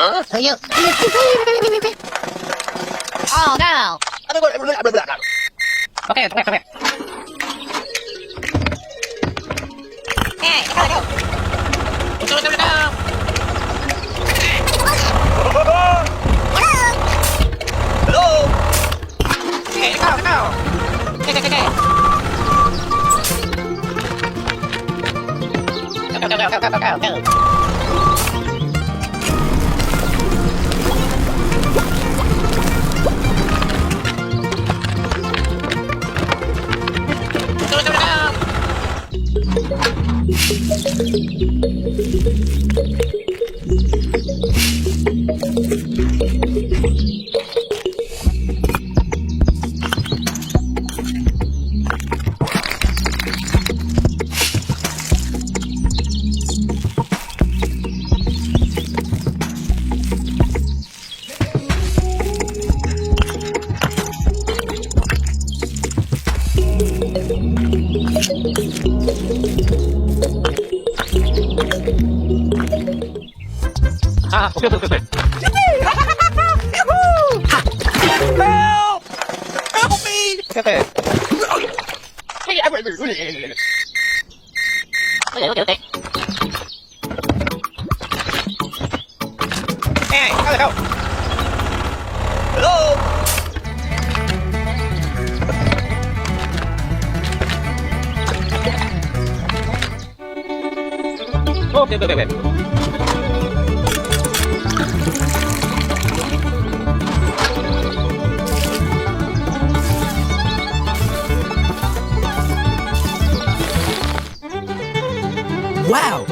Huh? Oh no! Okay, come here, come here. Hey, go, go! Hello? Hey, go, go! Okay, okay, okay. Go, go, go, go, go, go, go, go. Okay, okay, okay. Help! Help me! Okay, okay. Okay, okay, okay. Hey, go, go! Hello? Okay, okay, okay. Wow!